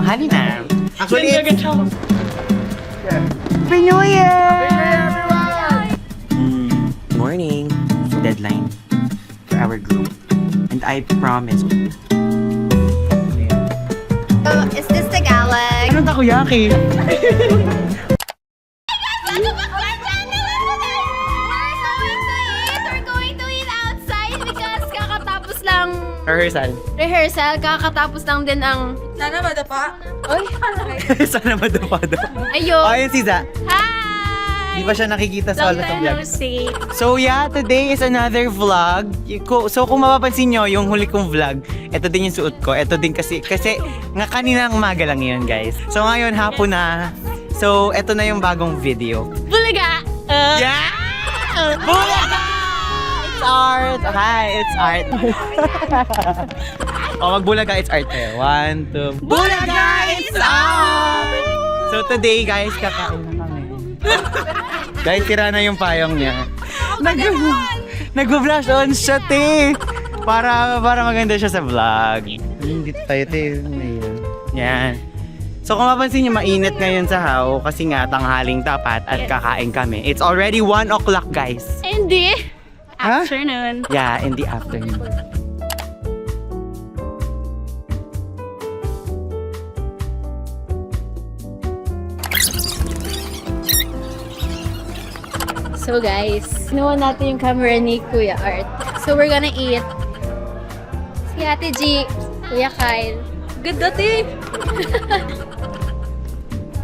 tanghali na. Actually, Happy New Year! Morning. Deadline for our group. And I promise. Is this Tagalog? Anong takoyaki? We're going to eat outside because kakatapos lang Rehearsal. kakatapos lang din ang... Sana madapa. Oy! Sana madapa. Ayun! Ayun si Za. Hi! Di ba siya nakikita sa all of the vlogs? see. So yeah, today is another vlog. So kung mapapansin nyo, yung huli kong vlog, ito din yung suot ko. Ito din kasi nga kaninang umaga lang yun, guys. So ngayon, hapon na. So ito na yung bagong video. Bulaga! Yeah! Bulaga! It's art! Hi, it's art. Magbulaga, it's art tayo. 1, 2... Bulaga! It's art! So today, guys, kakain na kami. Guys, tira na yung payong niya. Nag-blush on siya, te. Para maganda siya sa vlog. Hindi tayo, te. Yan. So kung mapansin niyo, mainit ngayon sa How kasi nga tanghaling tapat at kakain kami. It's already 1 o'clock, guys. Hindi. Huh? Afternoon. Yeah, in the afternoon. So guys, kinuha natin yung camera ni Kuya Art. So we're gonna eat. Si Ate G, Kuya Kyle. Good dati!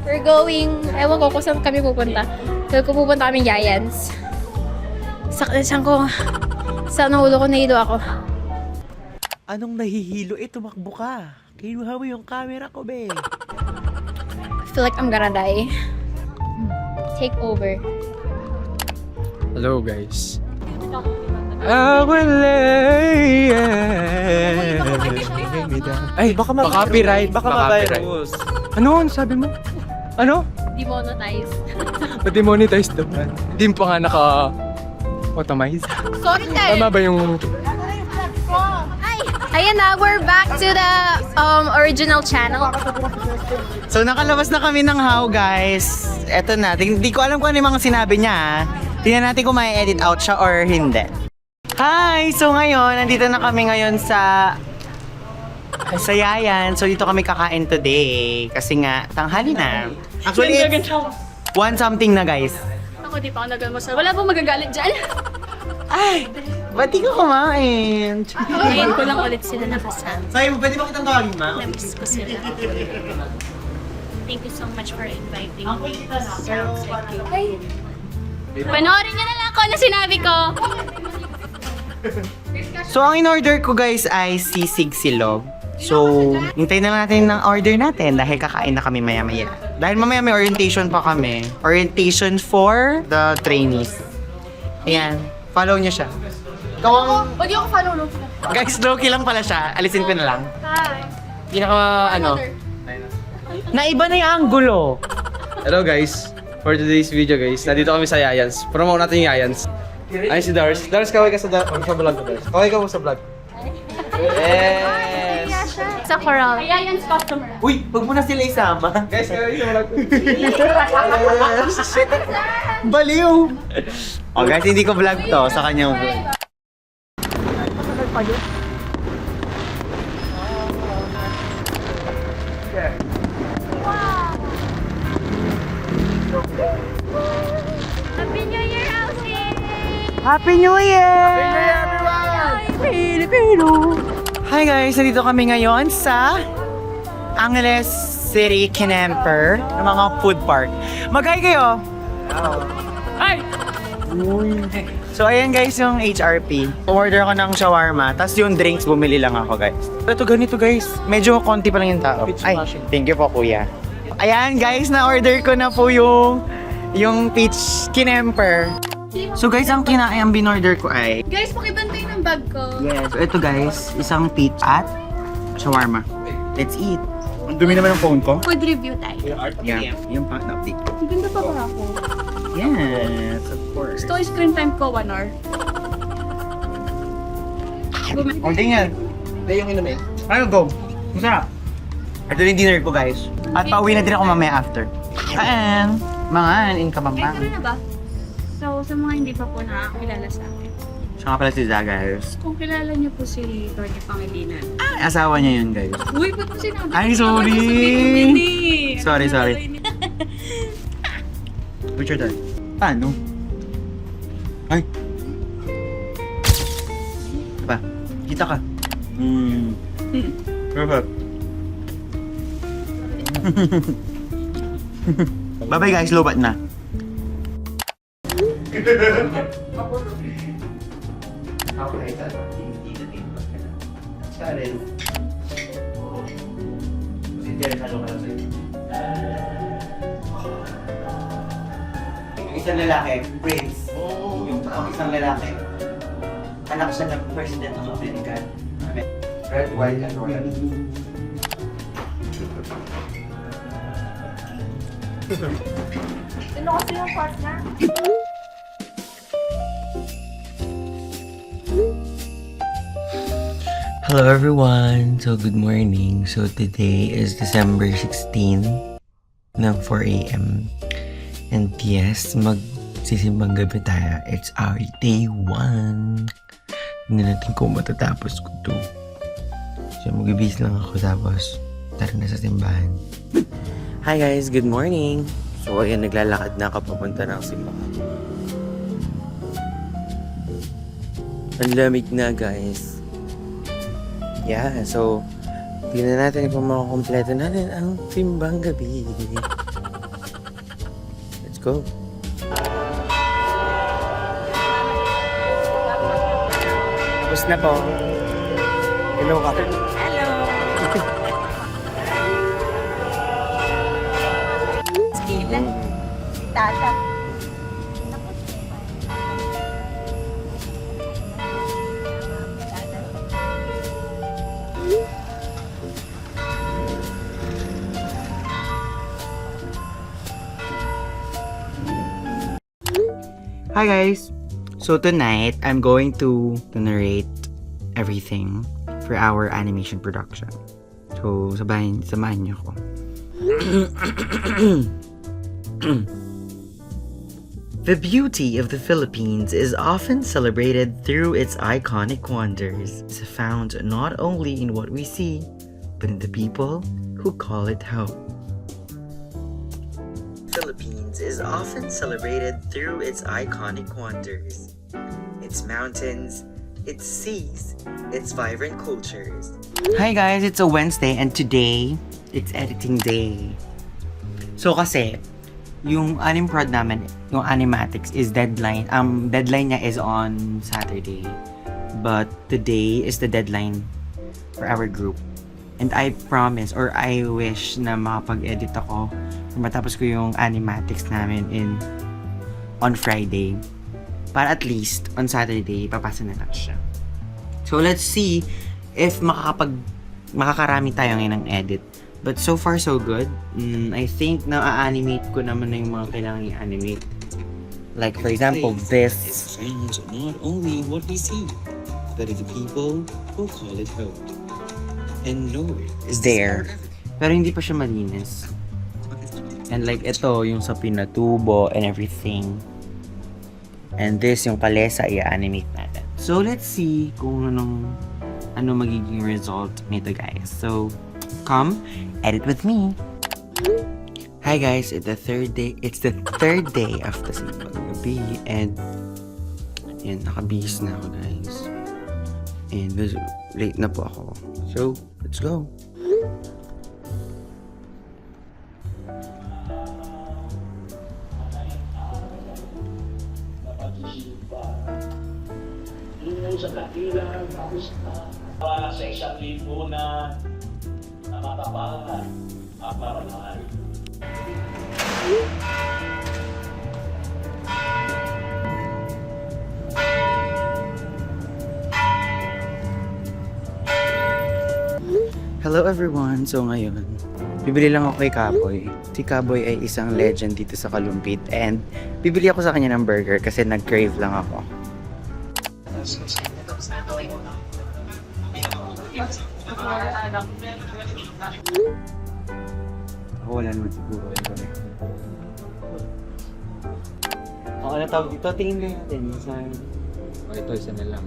We're going, ewan ko kung saan kami pupunta. So kung pupunta kami Giants. Sakit ko, sa ulo ko nahilo ako. Anong nahihilo? Tumakbo ka. Kinuha mo yung camera ko, be. I feel like I'm gonna die. Take over. Hello guys. I will lay. Ay, baka copyright. Baka ma-virus. Ano? Sabi mo? Ano? Demonetize. Ma-demonetize naman. Hindi pa nga naka-automate. Sorry, Tay. Tama ba yung... Ayan na, we're back to the original channel. So, nakalabas na kami ng How, guys. Eto na. Hindi ko alam kung ano yung mga sinabi niya. Tingnan natin kung may edit out siya or hindi. Hi! So ngayon, nandito na kami ngayon sa Yayan. So dito kami kakain today. Kasi nga, tanghali na. Actually, it's 1 something na, guys. Ako, di pa ako nag-almusal. Wala pong magagalit dyan. Ay! Ba't di ka kumain? Ngayon ko lang ulit sila nakasama. Sabi mo, pwede ba kitang tawagin, ma? Namiss ko sila. Thank you so much for inviting me. So excited. Panoorin niyo na lang ako na sinabi ko. So, ang in-order ko, guys, ay sisig silog. So, hintayin na natin ng order natin dahil kakain na kami maya-maya. Dahil mamaya may orientation pa kami. Orientation for the trainees. Ayan. Follow niyo siya. Ikaw ang... Pwede ako follow. Guys, low-key lang pala siya. Alisin ko na lang. Hi. Naiba na yung angulo. Hello guys. For today's video guys, nandito kami sa Yayans. Promote natin yung Yayans. Ay si Dars. Dars, kaway ka sa vlog ko, Dars. Kaway ka mo sa vlog. Yes! Sa Coral. Ayan, customer. Uy, wag mo na sila isama. Guys, kaway sa vlog ko. Baliw! Oh guys, hindi ko vlog to sa kanyang vlog. Happy New Year, Elsie! Happy New Year! Filipino! Hi guys, nandito kami ngayon sa Angeles City, Kinemper, ng mga food park. Mag-hi kayo! Hi! So ayan guys yung HRP. Order ako ng shawarma, tapos yung drinks bumili lang ako guys. Ito ganito guys, medyo konti pa lang yung tao. Ay, thank you po kuya. Ayan guys, na-order ko na po yung peach kinemper. So guys, ang binorder ko ay... Guys, pakibantay ng bag ko. Yes, so ito guys, isang peach at shawarma. Let's eat. Ang dumi naman ng phone ko. Food review tayo. Yeah, yung pang-update ko. Ganda pa ba ako? Yes, of course. Gusto screen time ko 1 hour. O, tingnan. Hindi yung inumin. Ano go? Masarap. Ito yung dinner ko, guys. At pauwi na din ako mamaya after. Kain! Mga in kabambang. na ba? So, sa mga hindi pa po nakakilala sa akin. Siya nga pala si Za, guys. Kung kilala niyo po si Tony Pangilinan. Asawa niya yun, guys. Uy, ba't mo sinabi? Ay, sorry. Hindi. Sorry. Picture tayo. Paano? Ay! Ba, kita ka. Perfect. Bye-bye guys, lobat na. Yung isang lalaki, Prince. Yung isang lalaki, anak siya ng President ng Amerika. Red, white, and royal. Ano kasi yung partner? Hello everyone! So good morning. So today is December 16 ng 4 a.m. And yes, magsisimbang gabi tayo. It's our day 1. Hindi natin kung matatapos ko to. So mag-ibis lang ako tapos tara na sa simbahan. Hi guys! Good morning! So ayan, naglalakad na ako papunta ng simbahan. Ang lamig na guys. Yeah, so tingnan natin kung makakompleto natin ang simbang gabi. Let's go. Tapos na po. Hello ka. Hello. Skila. Tata. Hi guys! So tonight, I'm going to narrate everything for our animation production. So, samahan niyo ako. The beauty of the Philippines is often celebrated through its iconic wonders. It's found not only in what we see, but in the people who call it home. Philippines is often celebrated through its iconic wonders. Its mountains, its seas, its vibrant cultures. Hi guys, it's a Wednesday and today, it's editing day. So kasi, yung Animprod namin, yung animatics is deadline. Deadline niya is on Saturday. But today is the deadline for our group. And I promise or I wish na makapag-edit ako matapos ko yung animatics namin on Friday. Para at least on Saturday, papasa na lang siya. So let's see if makakarami tayo ngayon ng edit. But so far so good. I think na-animate ko naman na yung mga kailangan i-animate. Like for example, this. It's found not only what we see, but in the people who call it home. And nowhere is There. Pero hindi pa siya malinis. And like ito, yung sa pinatubo and everything. And this, yung kalesa, i-animate natin. So let's see kung ano magiging result nito guys. So, come, edit with me. Hi guys, it's the third day of the simbang gabi. And yan, nakabihis na ako guys. And late na po ako. So, let's go. Sa kakilang para sa isang lipunan na matapangan at marangal. Hello everyone! So ngayon, bibili lang ako kay Kaboy. Si Kaboy ay isang legend dito sa Kalumpit and bibili ako sa kanya ng burger kasi nag-crave lang ako. Ako wala naman siguro. Ako na tawag dito, tingin kayo natin. Ito, isa na lang.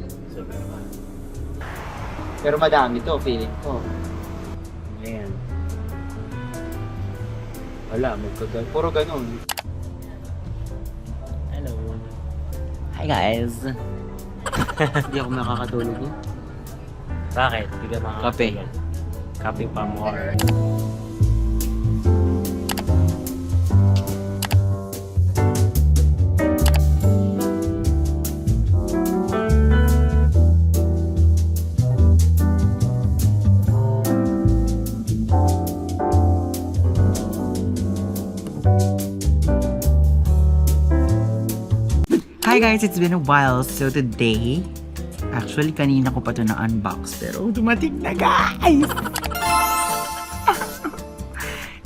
Pero madami to, feeling ko. Ayan. Wala, puro ganun. Hello. Hi guys. Hindi ako makakatulog eh. Bakit? Hindi ka makakatulog. Kape pa more. Hi guys, it's been a while. So today, actually kanina ko pa ito na-unbox pero dumating na guys!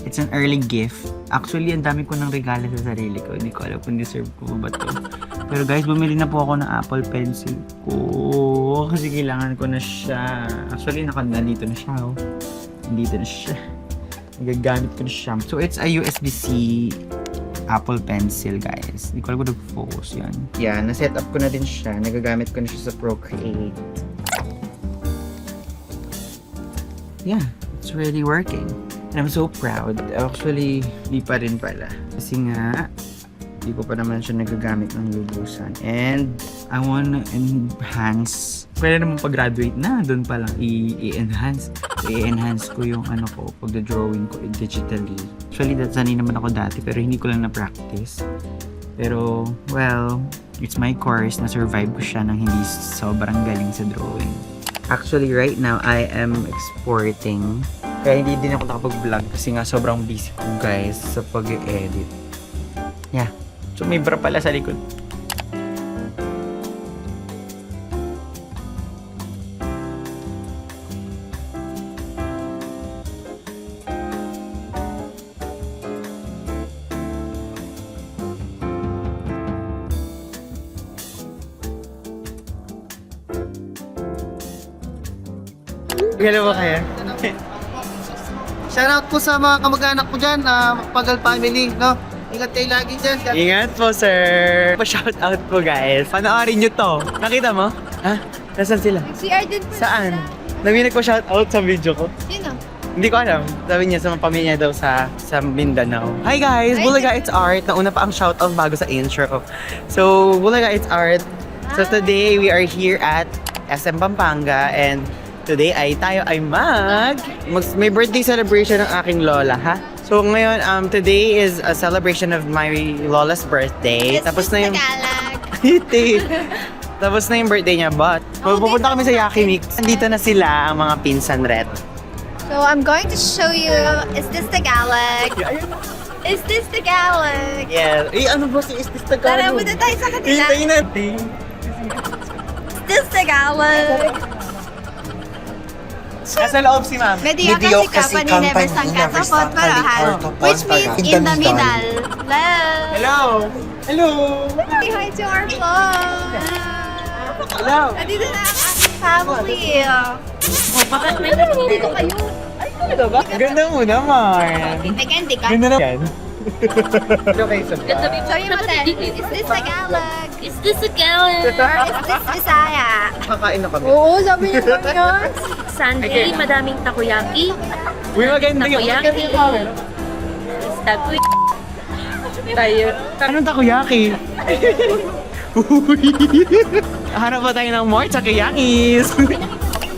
It's an early gift. Actually, ang dami ko ng regalo sa sarili ko. Hindi ko alam kung deserve ko ba ito. Pero guys, bumili na po ako ng Apple Pencil ko. Kasi kailangan ko na siya. Actually, nandito na siya. Oh. Nandito na siya. Nagagamit ko na siya. So, it's a USB-C Apple Pencil, guys. Hindi ko alam kung nag-focus yan. Yeah, na-set up ko na din siya. Nagagamit ko na siya sa Procreate. Yeah, it's really working. And I'm so proud. Actually, di pa rin pala. Kasi nga, di ko pa naman siya nagagamit ng lubusan. And I wanna enhance. Pwede naman pag-graduate na, doon pa lang i-enhance. I-enhance ko yung ano ko, pag-drawing ko digitally. Actually, sanay naman ako dati, pero hindi ko lang na-practice. Pero, well, it's my course. Na-survive ko siya nang hindi sobrang galing sa drawing. Actually, right now, I am exporting. Kaya hindi din ako nakapag-vlog kasi nga sobrang busy ko, guys, sa pag-edit. Yeah. So, may bra pala sa likod. Galaw ba kaya? Shoutout po sa mga kamag-anak ko dyan, Pagal family, no? Ingat kayo lagi dyan. Ingat po, sir! Pa-shoutout po, guys. Panoorin nyo to. Nakita mo? Ha? Nasaan sila? CR din po. Saan? Nami nagpa-shoutout sa video ko. Sino? Hindi ko alam. Sabi niya sa mga pamilya daw sa Mindanao. Hi guys! Bulaga It's Art. Nauna pa ang shoutout bago sa intro. So, Bulaga It's Art. So today, we are here at SM Pampanga and today tayo ay may birthday celebration ng aking lola, ha? So ngayon, today is a celebration of my lola's birthday. Tapos na yung... Hindi. Tapos na yung birthday niya, but pupunta kami sa Yakimix. Nandito na sila, ang mga pinsan red. So I'm going to show you, is this Tagalog? Is this Tagalog? Yeah. Ano ba si Is this Tara, Tagalog? punta tayo sa kanila. Hintayin natin. Is this Tagalog? Nasa loob si ma'am. Mediocre company never sangka sa potparahan, which means in the middle. Hello! Hello! Say hi to our vlog! Hello! Nandito na ang aking family. Bakit may nandito kayo? Ay, talaga ba? Ganda mo naman. Nagandi ka? Ganda na yan. Okay, so. Show you natin. Is this Tagalog? Is this a gallon? Or is this Bisaya? Kakain na kami. Oo, sabi niyo ba yun? Sunday, madaming takoyaki. Uy, maganda yun. Takoyaki. Takoy. Tayo. Anong takoyaki? Uy! Hanap pa tayo ng more takoyakis.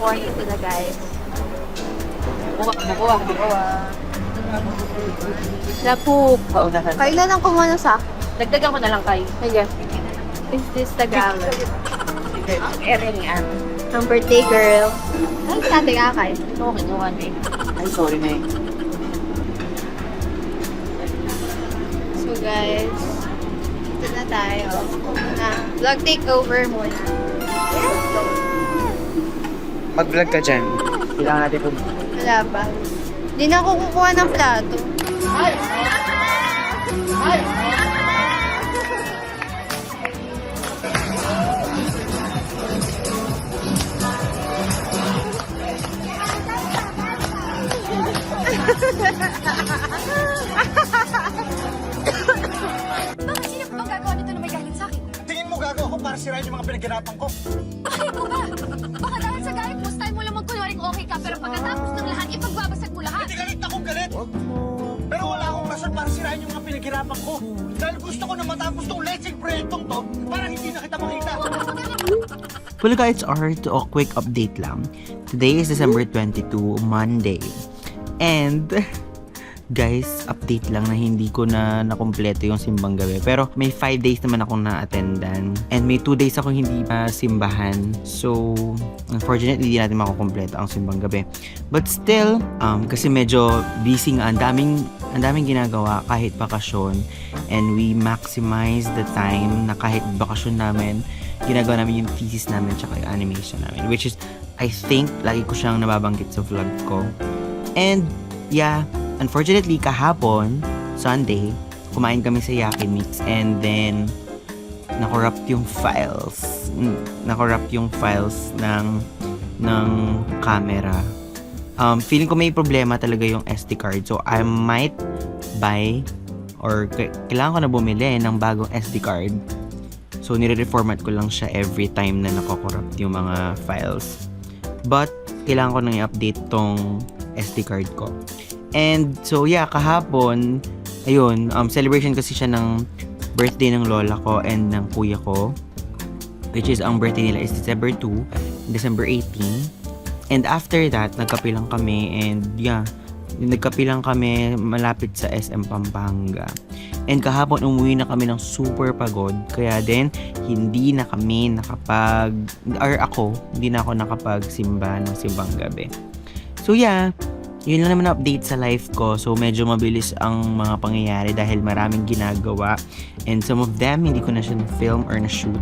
Morning sila, guys. Napoop. Kailan lang kumuha ng sak? Dagdagan ko na lang kayo. Sige. Is this Tagalog? Eringan. Ang birthday girl. Ay, sabi ka kay. Oo, kinuha na eh. Ay, sorry na eh. So guys, ito na tayo. Vlog takeover muna. Mag-vlog ka dyan. Kailangan natin kung... Wala pa. Hindi na ako kukuha ng plato. sirain yung mga pinaghirapan ko. Bakit mo ba? Baka dahil sa galit mo, style mo lang magkunwaring okay ka, pero pagkatapos ng lahat, ipagbabasag mo lahat. Hindi galit akong galit. Pero wala akong rason para sirain yung mga pinaghirapan ko. Dahil gusto ko na matapos tong lecheng proyektong to para hindi na kita makita. Well guys, art o quick update lang. Today is December 22, Monday. And guys, update lang na hindi ko na nakumpleto yung simbang gabi. Pero may 5 days naman akong na-attendan. And may 2 days akong hindi simbahan. So, unfortunately, hindi natin makukumpleto ang simbang gabi. But still, kasi medyo busy nga. Ang daming ginagawa kahit bakasyon. And we maximize the time na kahit bakasyon namin, ginagawa namin yung thesis namin tsaka yung animation namin. Which is, I think, lagi ko siyang nababanggit sa vlog ko. And, yeah, unfortunately, kahapon, Sunday, kumain kami sa Yaki Mix and then na-corrupt yung files. Na-corrupt yung files ng camera. Feeling ko may problema talaga yung SD card. So, I might buy or kailangan ko na bumili ng bagong SD card. So, nire-reformat ko lang siya every time na nako-corrupt yung mga files. But, kailangan ko nang i-update tong SD card ko. And so yeah, kahapon, ayun, celebration kasi siya ng birthday ng lola ko and ng kuya ko. Which is, ang birthday nila is December 2, December 18. And after that, nagkape lang kami and yeah, nagkape lang kami malapit sa SM Pampanga. And kahapon, umuwi na kami ng super pagod. Kaya din, hindi na kami hindi na ako nakapagsimba ng simbang gabi. So yeah, yun lang naman update sa life ko. So medyo mabilis ang mga pangyayari dahil maraming ginagawa. And some of them, hindi ko na siya na-film or na-shoot.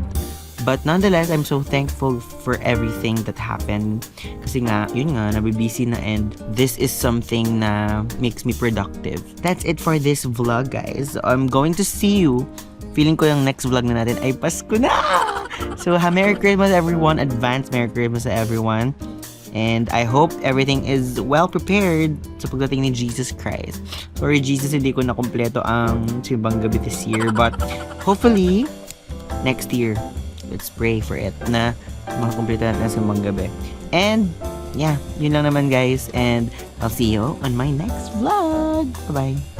But nonetheless, I'm so thankful for everything that happened. Kasi nga, yun nga, nabibusy na and this is something na makes me productive. That's it for this vlog, guys. I'm going to see you. Feeling ko yung next vlog na natin ay Pasko na! So, Merry Christmas everyone. Advance Merry Christmas to everyone. And I hope everything is well prepared sa pagdating ni Jesus Christ. Sorry Jesus, hindi ko na kumpleto ang simbang gabi this year. But hopefully, next year, let's pray for it na makakumpleto natin ang simbang gabi. And yeah, yun lang naman guys. And I'll see you on my next vlog. Bye-bye.